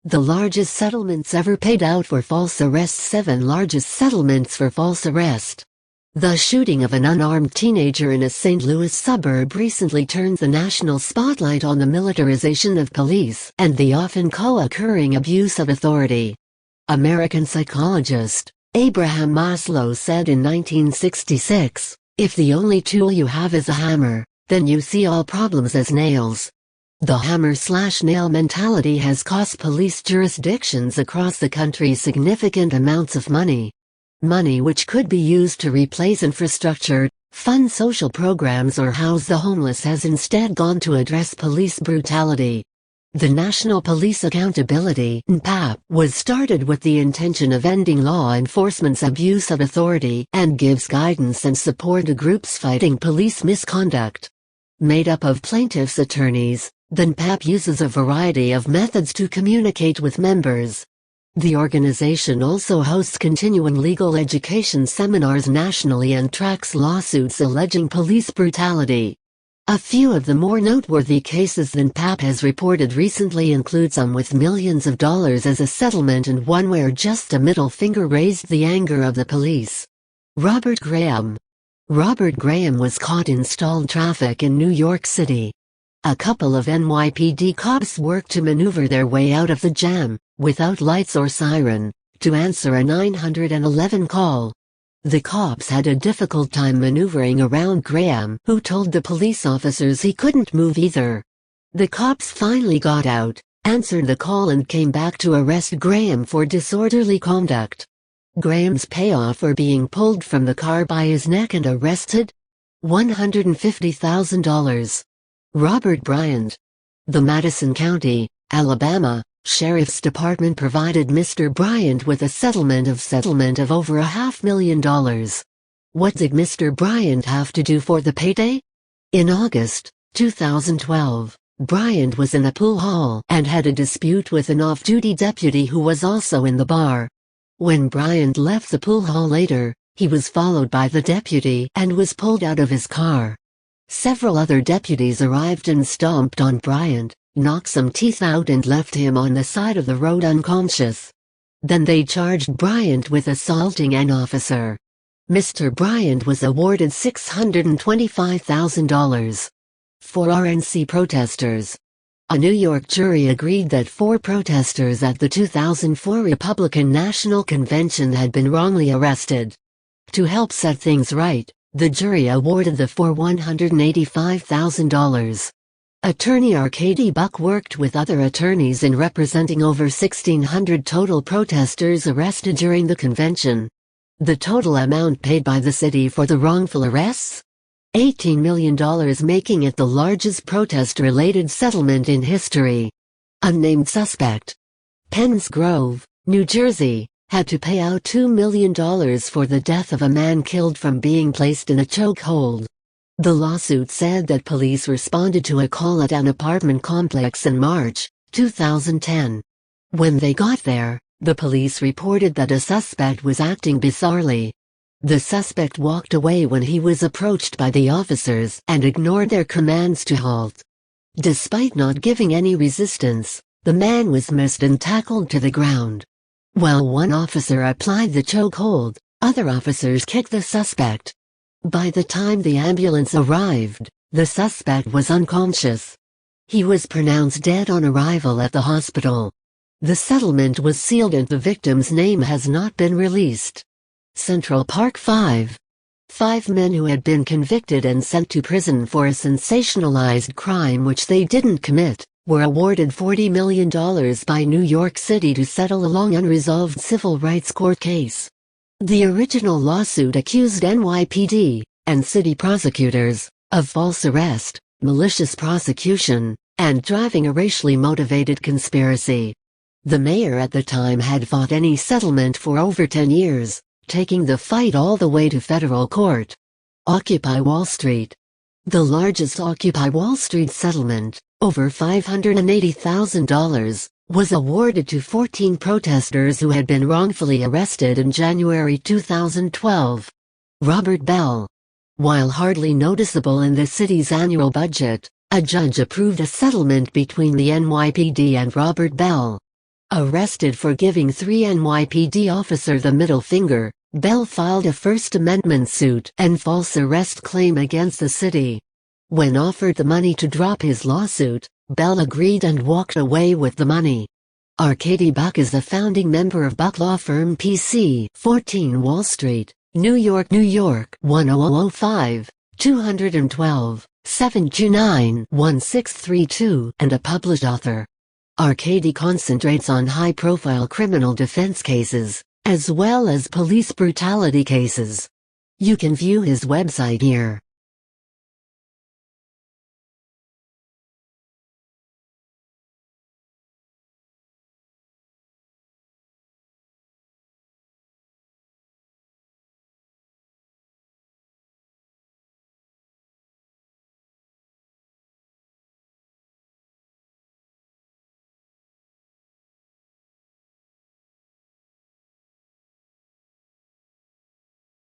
The largest settlements ever paid out for false arrests. 7 largest settlements for false arrest. The shooting of an unarmed teenager in a St. Louis suburb recently turned the national spotlight on the militarization of police and the often co-occurring abuse of authority. American psychologist Abraham Maslow said in 1966, "If the only tool you have is a hammer, then you see all problems as nails." The hammer-slash-nail mentality has cost police jurisdictions across the country significant amounts of money. Money which could be used to replace infrastructure, fund social programs or house the homeless has instead gone to address police brutality. The National Police Accountability (NPAP) was started with the intention of ending law enforcement's abuse of authority and gives guidance and support to groups fighting police misconduct. Made up of plaintiffs' attorneys, the NPAP uses a variety of methods to communicate with members. The organization also hosts continuing legal education seminars nationally and tracks lawsuits alleging police brutality. A few of the more noteworthy cases the NPAP has reported recently include some with millions of dollars as a settlement and one where just a middle finger raised the anger of the police. Robert Graham. Robert Graham was caught in stalled traffic in New York City. A couple of NYPD cops worked to maneuver their way out of the jam, without lights or siren, to answer a 911 call. The cops had a difficult time maneuvering around Graham, who told the police officers he couldn't move either. The cops finally got out, answered the call and came back to arrest Graham for disorderly conduct. Graham's payoff for being pulled from the car by his neck and arrested? $150,000. Robert Bryant. The Madison County, Alabama, Sheriff's Department provided Mr. Bryant with a settlement of over $500,000. What did Mr. Bryant have to do for the payday? In August 2012, Bryant was in a pool hall and had a dispute with an off-duty deputy who was also in the bar. When Bryant left the pool hall later, he was followed by the deputy and was pulled out of his car. Several other deputies arrived and stomped on Bryant, knocked some teeth out and left him on the side of the road unconscious. Then they charged Bryant with assaulting an officer. Mr. Bryant was awarded $625,000. 4 RNC protesters. A New York jury agreed that 4 protesters at the 2004 Republican National Convention had been wrongly arrested. To help set things right, the jury awarded the 4 $185,000. Attorney Arcady Buck worked with other attorneys in representing over 1,600 total protesters arrested during the convention. The total amount paid by the city for the wrongful arrests? $18 million, making it the largest protest-related settlement in history. Unnamed suspect. Penns Grove, New Jersey, had to pay out $2 million for the death of a man killed from being placed in a chokehold. The lawsuit said that police responded to a call at an apartment complex in March 2010. When they got there, the police reported that a suspect was acting bizarrely. The suspect walked away when he was approached by the officers and ignored their commands to halt. Despite not giving any resistance, the man was missed and tackled to the ground. While one officer applied the chokehold, other officers kicked the suspect. By the time the ambulance arrived, the suspect was unconscious. He was pronounced dead on arrival at the hospital. The settlement was sealed and the victim's name has not been released. Central Park 5. 5 men who had been convicted and sent to prison for a sensationalized crime which they didn't commit, were awarded $40 million by New York City to settle a long unresolved civil rights court case. The original lawsuit accused NYPD and city prosecutors of false arrest, malicious prosecution, and driving a racially motivated conspiracy. The mayor at the time had fought any settlement for over 10 years, taking the fight all the way to federal court. Occupy Wall Street. The largest Occupy Wall Street settlement, over $580,000, was awarded to 14 protesters who had been wrongfully arrested in January 2012. Robert Bell. While hardly noticeable in the city's annual budget, a judge approved a settlement between the NYPD and Robert Bell. Arrested for giving 3 NYPD officer the middle finger, Bell filed a First Amendment suit and false arrest claim against the city. When offered the money to drop his lawsuit, Bell agreed and walked away with the money. Arkady Buck is a founding member of Buck Law Firm PC, 14 Wall Street, New York, 10005, 212, 729-1632, and a published author. Arkady concentrates on high-profile criminal defense cases, as well as police brutality cases. You can view his website here.